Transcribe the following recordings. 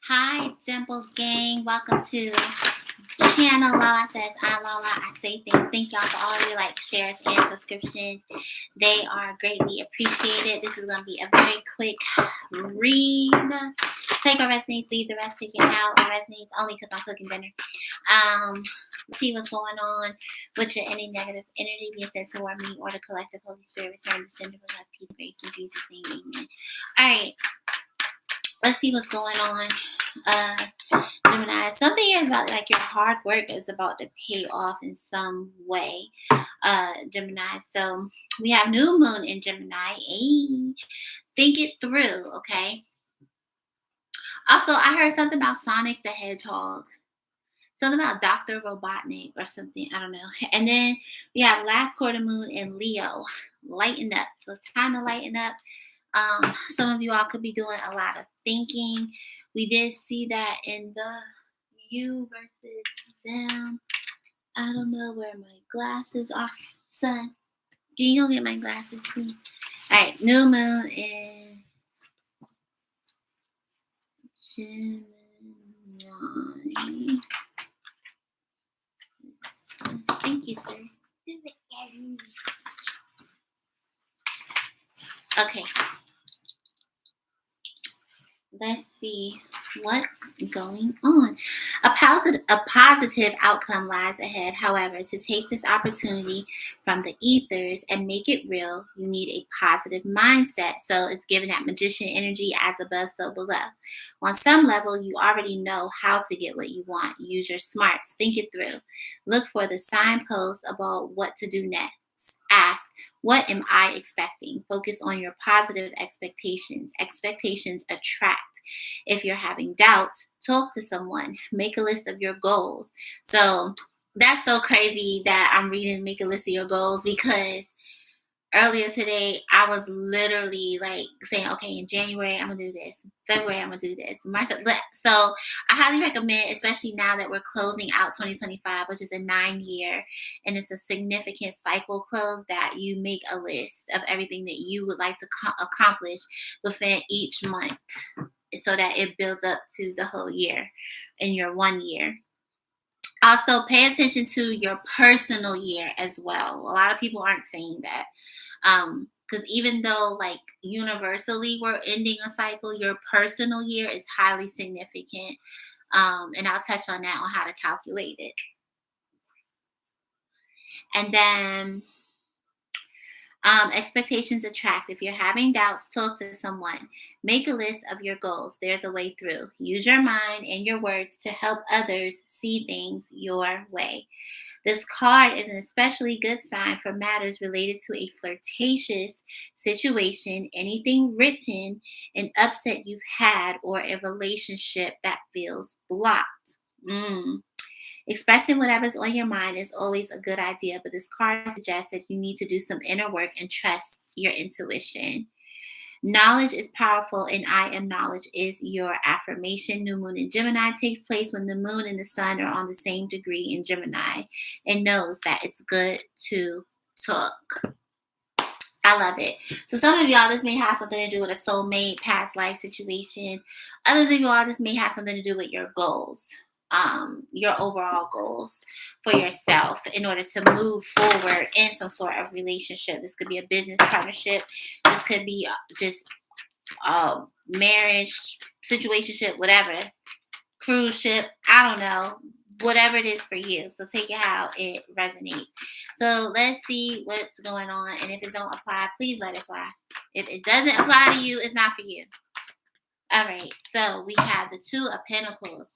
Hi, Dimple Gang. Welcome to channel Lala Says I'm Lala. I say things. Thank y'all for all your likes, shares, and subscriptions. They are greatly appreciated. This is going to be a very quick read. Take what resonates, leave the rest, take it out. It resonates only because I'm cooking dinner. See what's going on with your any negative energy being sent toward me or the collective Holy Spirit. Return to sender with love, peace, grace, in Jesus' name. Amen. All right. Let's see what's going on. Gemini, something here about like your hard work is about to pay off in some way. Gemini. So we have new moon in Gemini. Hey, think it through, okay? Also, I heard something about Sonic the Hedgehog. Something about Dr. Robotnik or something. I don't know. And then we have last quarter moon in Leo. Lighten up. So it's time to lighten up. Some of you all could be doing a lot of thinking. We did see that in the you versus them. I don't know where my glasses are. Son, can you go get my glasses, please? All right, new moon in Gemini. Thank you, sir. Okay. Let's see what's going on. A positive outcome lies ahead. However, to take this opportunity from the ethers and make it real, you need a positive mindset. So it's giving that magician energy, as above, so below. On some level, you already know how to get what you want. Use your smarts. Think it through. Look for the signposts about what to do next. Ask, what am I expecting? Focus on your positive expectations. Expectations attract. If you're having doubts, talk to someone. Make a list of your goals. So that's so crazy that I'm reading Make a List of Your Goals, because earlier today, I was literally like saying, okay, in January, I'm going to do this. February, I'm going to do this. March. So I highly recommend, especially now that we're closing out 2025, which is a 9-year, and it's a significant cycle close, that you make a list of everything that you would like to accomplish within each month, so that it builds up to the whole year in your 1 year. Also, pay attention to your personal year as well. A lot of people aren't saying that. Because even though like universally we're ending a cycle, your personal year is highly significant. And I'll touch on that, on how to calculate it. And then expectations attract. If you're having doubts, talk to someone. Make a list of your goals. There's a way through. Use your mind and your words to help others see things your way. This card is an especially good sign for matters related to a flirtatious situation, anything written, an upset you've had, or a relationship that feels blocked. Expressing whatever's on your mind is always a good idea, but this card suggests that you need to do some inner work and trust your intuition. Knowledge is powerful, and I am knowledge is your affirmation. New moon in Gemini takes place when the moon and the sun are on the same degree in Gemini, and knows that it's good to talk. I love it. So some of y'all, this may have something to do with a soulmate, past life situation. Others of y'all, this may have something to do with your goals. Your overall goals for yourself in order to move forward in some sort of relationship. This could be a business partnership. This could be just marriage, situationship, whatever. Cruise ship. I don't know. Whatever it is for you. So take it how it resonates. So let's see what's going on. And if it don't apply, please let it fly. If it doesn't apply to you, it's not for you. All right, so we have the Two of Pentacles.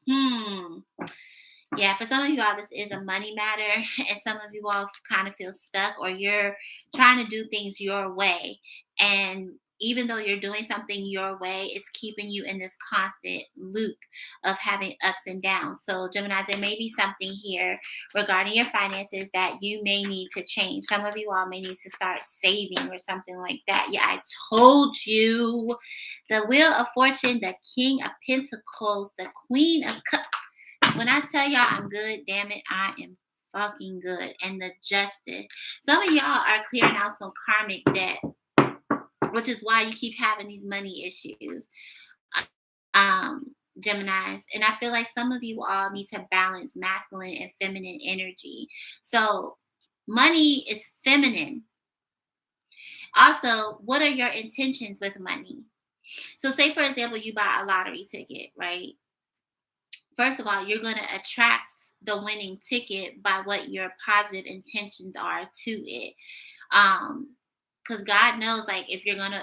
Yeah, for some of you all, this is a money matter, and some of you all kind of feel stuck, or you're trying to do things your way, and even though you're doing something your way, it's keeping you in this constant loop of having ups and downs. So Gemini, there may be something here regarding your finances that you may need to change. Some of you all may need to start saving or something like that. Yeah, I told you. The Wheel of Fortune, the King of Pentacles, the Queen of Cups. When I tell y'all I'm good, damn it, I am fucking good. And the Justice. Some of y'all are clearing out some karmic debt, which is why you keep having these money issues. Geminis. And I feel like some of you all need to balance masculine and feminine energy. So money is feminine. Also, what are your intentions with money? So say, for example, you buy a lottery ticket, right? First of all, you're going to attract the winning ticket by what your positive intentions are to it. um because God knows, like, if you're gonna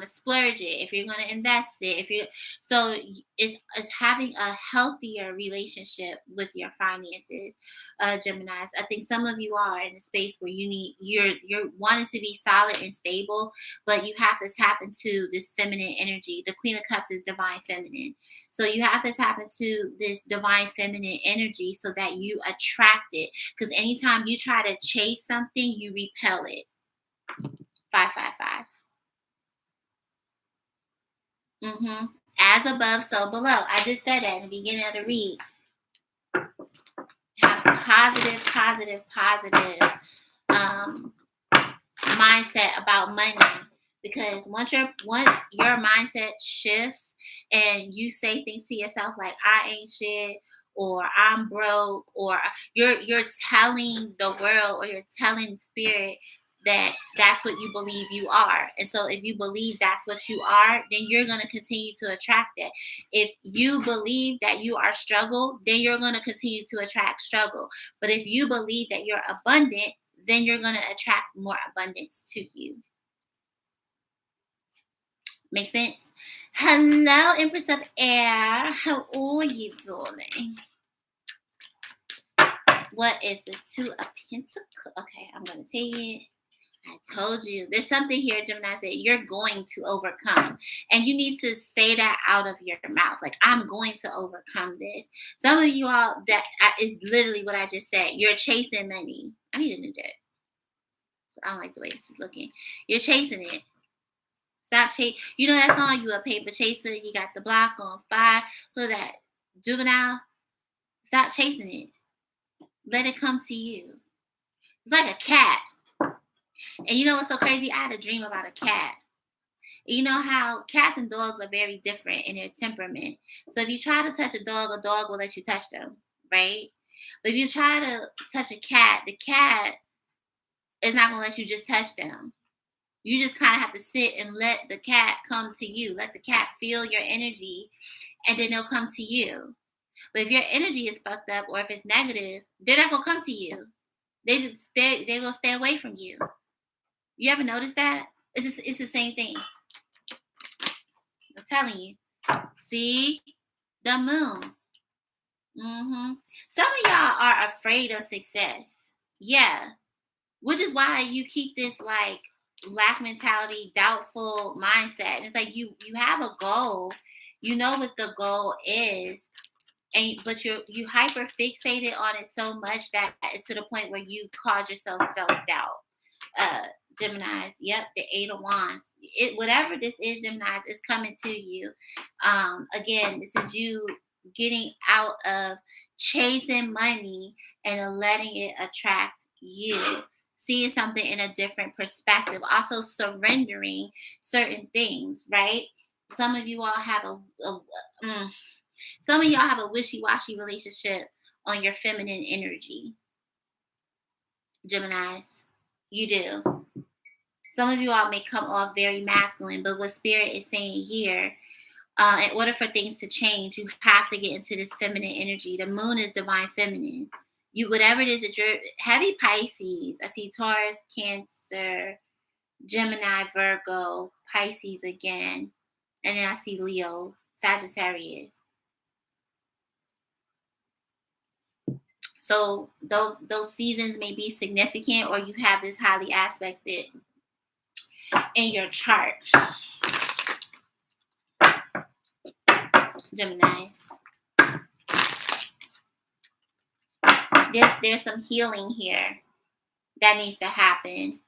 splurge it, if you're gonna invest it, if you so it's having a healthier relationship with your finances. Geminis, I think some of you are in a space where you're wanting to be solid and stable, but you have to tap into this feminine energy. The Queen of Cups is divine feminine, so you have to tap into this divine feminine energy so that you attract it, because anytime you try to chase something, you repel it. 555. Mm-hmm. As above, so below. I just said that in the beginning of the read. Have positive, positive, positive um, mindset about money, because once your mindset shifts and you say things to yourself like I ain't shit, or I'm broke, or you're telling the world, or you're telling spirit that that's what you believe you are. And so if you believe that's what you are, then you're going to continue to attract it. If you believe that you are struggle, then you're going to continue to attract struggle. But if you believe that you're abundant, then you're going to attract more abundance to you. Make sense? Hello, Empress of Air. How are you doing? What is the Two of Pentacles? Okay, I'm going to take it. I told you. There's something here, Gemini, said you're going to overcome. And you need to say that out of your mouth. Like, I'm going to overcome this. Some of you all, that is literally what I just said. You're chasing money. I need a new deck. I don't like the way this is looking. You're chasing it. Stop chasing. You know that song, You a Paper Chaser. You got the block on fire. Look at that. Juvenile. Stop chasing it. Let it come to you. It's like a cat. And you know what's so crazy? I had a dream about a cat. You know how cats and dogs are very different in their temperament. So if you try to touch a dog will let you touch them, right? But if you try to touch a cat, the cat is not going to let you just touch them. You just kind of have to sit and let the cat come to you. Let the cat feel your energy, and then they'll come to you. But if your energy is fucked up, or if it's negative, they're not going to come to you. They're going to stay away from you. You ever notice that? It's the same thing. I'm telling you. See? The moon. Some of y'all are afraid of success. Yeah. Which is why you keep this like lack mentality, doubtful mindset. And it's like you have a goal. You know what the goal is. But you hyper fixated on it so much that it's to the point where you cause yourself self-doubt. Geminis, yep, the 8 of Wands. Whatever this is, Geminis, is coming to you. Again, this is you getting out of chasing money and letting it attract you. Seeing something in a different perspective. Also surrendering certain things, right? Some of you all have some of y'all have a wishy-washy relationship on your feminine energy. Geminis, you do. Some of you all may come off very masculine, but what Spirit is saying here, in order for things to change, you have to get into this feminine energy. The moon is divine feminine. You, whatever it is that you're, heavy Pisces. I see Taurus, Cancer, Gemini, Virgo, Pisces again. And then I see Leo, Sagittarius. So those seasons may be significant, or you have this highly aspected in your chart. Geminis. There's some healing here that needs to happen.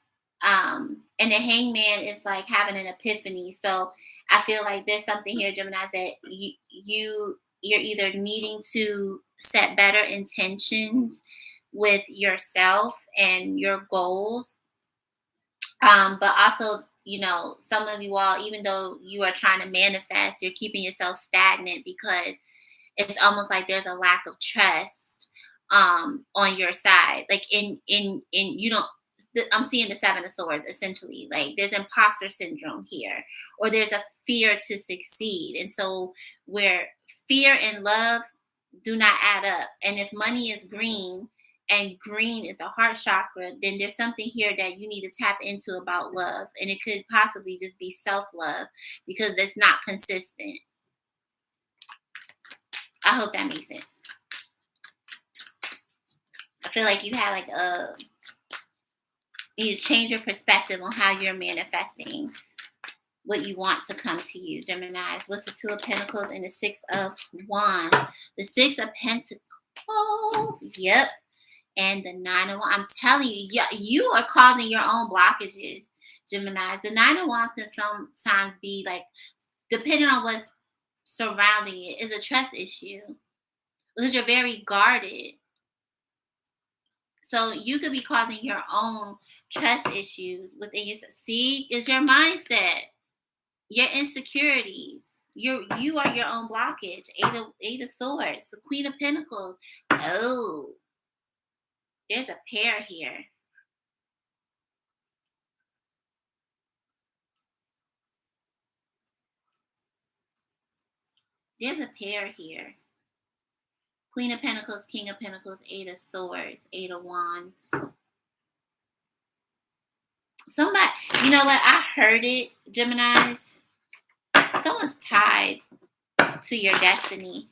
And the Hangman is like having an epiphany. So I feel like there's something here, Geminis, that you're either needing to set better intentions with yourself and your goals. But also some of you all, even though you are trying to manifest, you're keeping yourself stagnant because it's almost like there's a lack of trust on your side. Like in you don't I'm seeing the seven of swords essentially. Like there's imposter syndrome here, or there's a fear to succeed. And so where fear and love do not add up. And if money is green and green is the heart chakra, then there's something here that you need to tap into about love. And it could possibly just be self-love because it's not consistent. I hope that makes sense. I feel like you have like you need to change your perspective on how you're manifesting what you want to come to you, Geminis. What's the Two of Pentacles and the Six of Wands? The Six of Pentacles, yep. And the Nine of Wands. I'm telling you, you are causing your own blockages, Geminis. The Nine of Wands can sometimes be like, depending on what's surrounding it, is a trust issue because you're very guarded. So you could be causing your own trust issues within yourself. See, it's your mindset, your insecurities. You are your own blockage. Eight of Swords, the Queen of Pentacles. Oh, there's a pair here. There's a pair here. Queen of Pentacles, King of Pentacles, Eight of Swords, Eight of Wands. Somebody, you know what? I heard it, Geminis. Someone's tied to your destiny.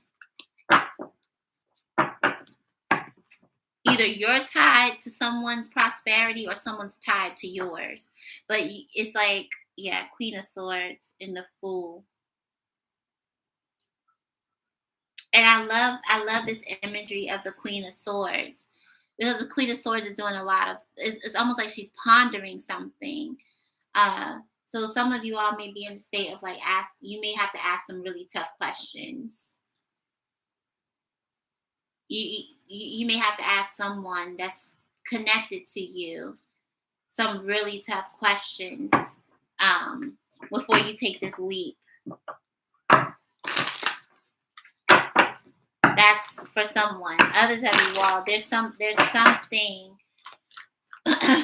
Either you're tied to someone's prosperity or someone's tied to yours. But it's like, yeah, Queen of Swords and the Fool. And I love this imagery of the Queen of Swords, because the Queen of Swords is doing a lot of, it's almost like she's pondering something. So some of you all may be in the state of like, you may have to ask some really tough questions. You may have to ask someone that's connected to you some really tough questions before you take this leap. That's for someone. Others of you all, there's something.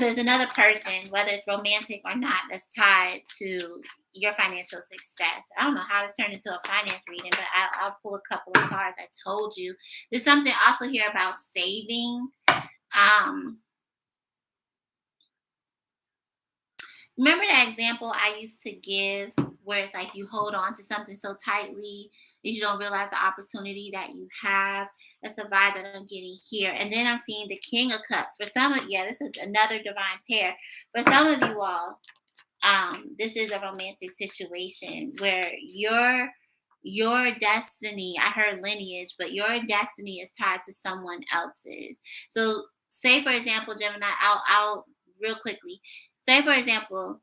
There's another person, whether it's romantic or not, that's tied to your financial success. I don't know how this turned into a finance reading, but I'll pull a couple of cards. I told you. There's something also here about saving. Remember that example I used to give where it's like you hold on to something so tightly that you don't realize the opportunity that you have? That's the vibe that I'm getting here. And then I'm seeing the King of Cups. For some of this is another divine pair. For some of you all, this is a romantic situation where your destiny, I heard lineage, but your destiny is tied to someone else's. So say, for example, Gemini, I'll real quickly. Say, for example,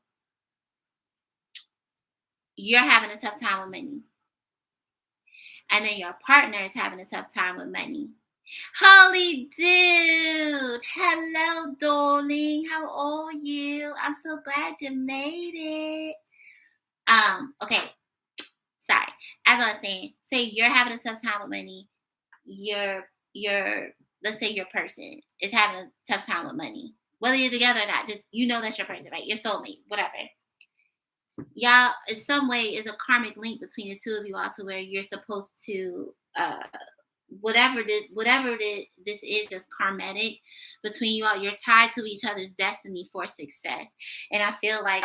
you're having a tough time with money. And then your partner is having a tough time with money. Holy dude. Hello, darling. How are you? I'm so glad you made it. Okay. Sorry. As I was saying, say you're having a tough time with money. Let's say your person is having a tough time with money. Whether you're together or not, just that's your person, right? Your soulmate, whatever. Y'all, in some way, is a karmic link between the two of you all to where you're supposed to whatever this is that's karmatic between you all. You're tied to each other's destiny for success, and I feel like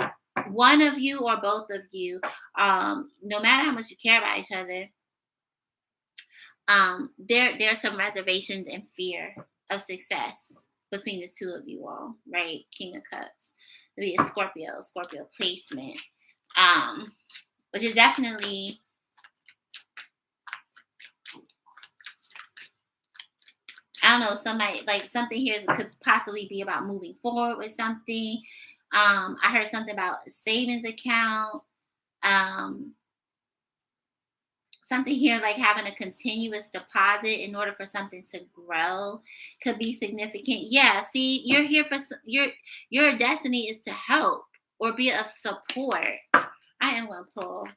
one of you or both of you, no matter how much you care about each other, there's some reservations and fear of success between the two of you all, right? King of Cups. It'll be a Scorpio placement, which is definitely, I don't know, somebody, like something here could possibly be about moving forward with something. I heard something about a savings account. Something here like having a continuous deposit in order for something to grow could be significant. Yeah, see, you're here for your destiny is to help, or be of support. I am going to pull.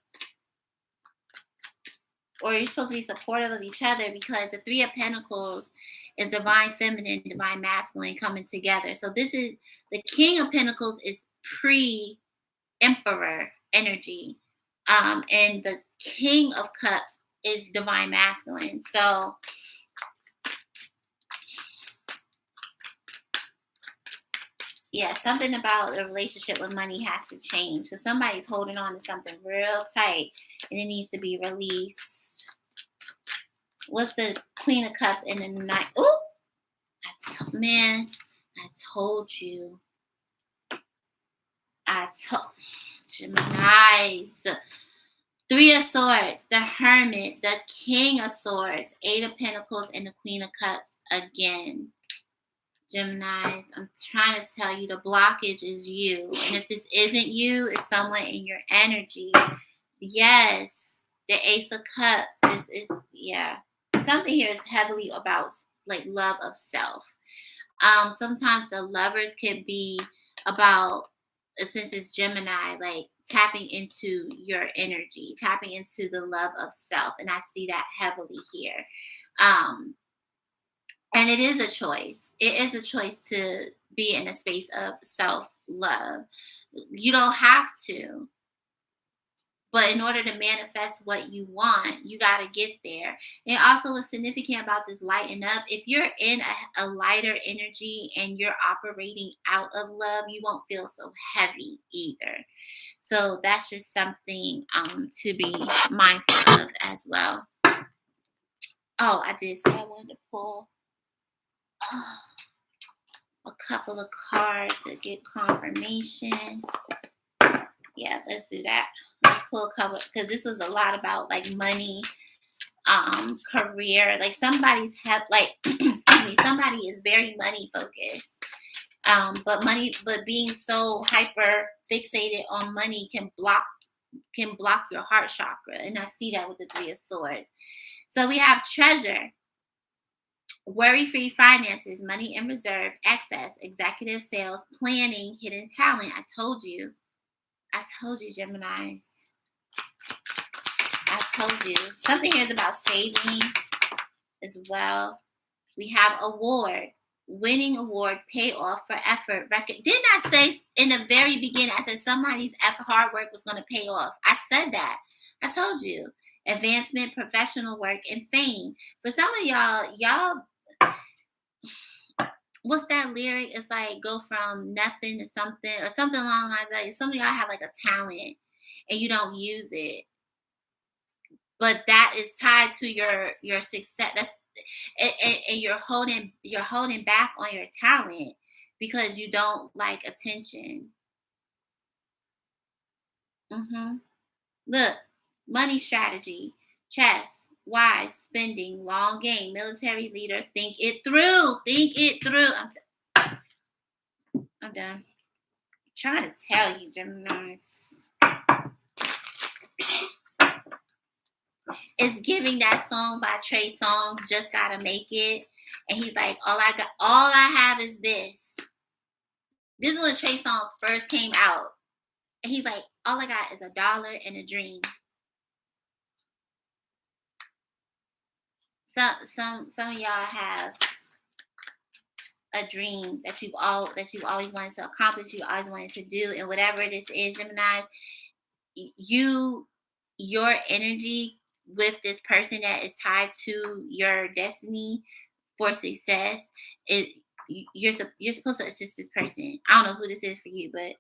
Or you're supposed to be supportive of each other, because the Three of Pentacles is divine feminine, divine masculine coming together. So this is the King of Pentacles is pre-emperor energy. And the King of Cups is divine masculine. So yeah, something about the relationship with money has to change, because somebody's holding on to something real tight and it needs to be released. What's the Queen of Cups and the Knight? Oh, man, I told you. Geminis. Three of Swords, the Hermit, the King of Swords, Eight of Pentacles, and the Queen of Cups again. Geminis, I'm trying to tell you the blockage is you. And if this isn't you, it's someone in your energy. Yes, the Ace of Cups is yeah. Something here is heavily about like love of self. Sometimes the lovers can be about, since it's Gemini, like tapping into your energy, tapping into the love of self. And I see that heavily here. And it is a choice. It is a choice to be in a space of self-love. You don't have to. But in order to manifest what you want, you got to get there. And also what's significant about this lighten up, if you're in a lighter energy and you're operating out of love, you won't feel so heavy either. So that's just something to be mindful of as well. Oh, I did say I wanted to pull a couple of cards to get confirmation. Yeah, let's do that. Let's pull a couple, because this was a lot about like money, career. Like somebody's excuse me, somebody is very money focused. But being so hyper fixated on money can block your heart chakra. And I see that with the Three of Swords. So we have Treasure, worry-free finances, money in reserve, excess, executive sales, planning, hidden talent. I told you, Geminis. I told you. Something here is about saving as well. We have award, winning award, payoff for effort, record. Didn't I say in the very beginning, I said somebody's hard work was going to pay off? I said that. I told you. Advancement, professional work, and fame. For some of y'all, what's that lyric? It's like go from nothing to something, or something along the lines of that. Some of y'all have like a talent and you don't use it, but that is tied to your success. That's and you're holding back on your talent because you don't like attention. Look, money strategy, chess, wise spending, long game, military leader. Think it through. I'm done. Trying to tell you, Geminis. It's giving that song by Trey Songz, Just Gotta Make It. And he's like, all I have is this. This is when Trey Songz first came out. And he's like, all I got is $1 and a dream. Some of y'all have a dream that you've always wanted to accomplish, you always wanted to do, and whatever this is, Geminis, your energy with this person that is tied to your destiny for success, you're supposed to assist this person. I don't know who this is for you, but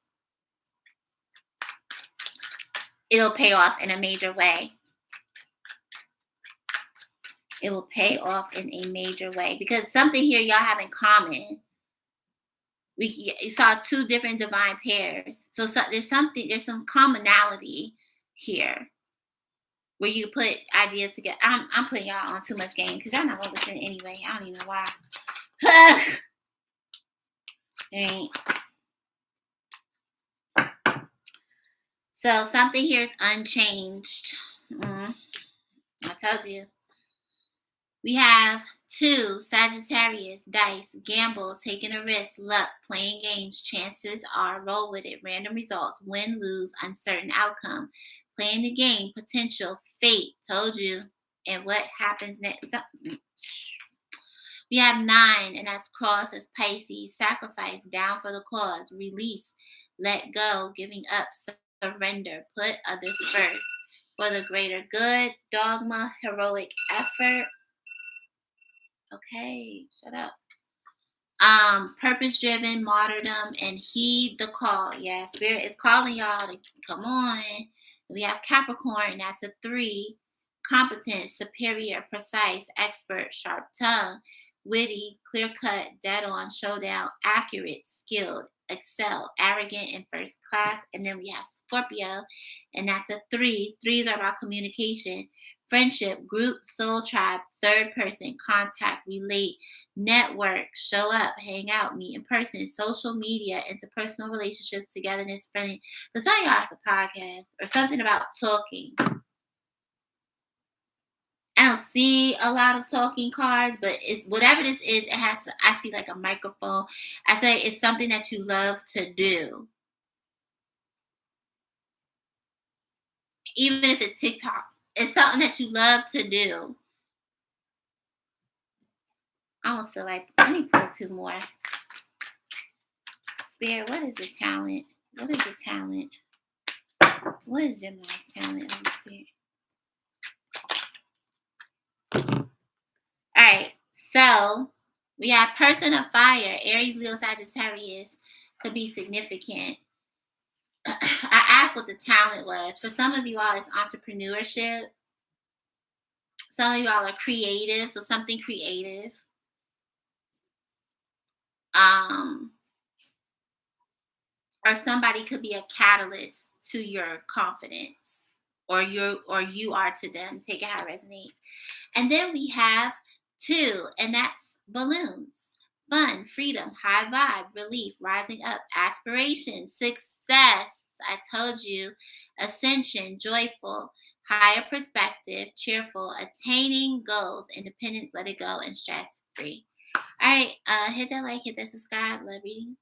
it'll pay off in a major way. It will pay off in a major way, because something here y'all have in common. You saw two different divine pairs. So there's some commonality here where you put ideas together. I'm putting y'all on too much game because y'all not gonna listen anyway. I don't even know why. Right. So something here is unchanged. I told you. We have 2, Sagittarius, dice, gamble, taking a risk, luck, playing games, chances are, roll with it, random results, win, lose, uncertain outcome, playing the game, potential, fate, told you, and what happens next. We have 9, and that's cross as Pisces, sacrifice, down for the cause, release, let go, giving up, surrender, put others first for the greater good, dogma, heroic effort. Okay, shut up. Purpose driven, martyrdom, and heed the call. Yeah, spirit is calling y'all to come on. We have Capricorn, that's a 3. Competent, superior, precise, expert, sharp tongue, witty, clear cut, dead on, showdown, accurate, skilled, excel, arrogant, and first class. And then we have Scorpio, and that's a 3. Threes are about communication, friendship, group, soul tribe, third person, contact, relate, network, show up, hang out, meet in person, social media, interpersonal relationships, togetherness, friendly. But some of y'all it's a podcast or something about talking. I don't see a lot of talking cards, but it's whatever this is, it has to, I see like a microphone. I say it's something that you love to do. Even if it's TikTok. It's something that you love to do. I almost feel like let me pull 2 more. Spirit, what is a talent? What is a talent? What is Gemini's talent? Spirit? All right, so we have person of fire, Aries, Leo, Sagittarius, could be significant. I asked what the talent was. For some of you all, it's entrepreneurship. Some of you all are creative, so something creative. Or somebody could be a catalyst to your confidence, or you are to them. Take it how it resonates. And then we have 2, and that's balloons. Fun, freedom, high vibe, relief, rising up, aspiration, success. I told you, ascension, joyful, higher perspective, cheerful, attaining goals, independence, let it go, and stress free. All right, hit that like, hit that subscribe. Love reading.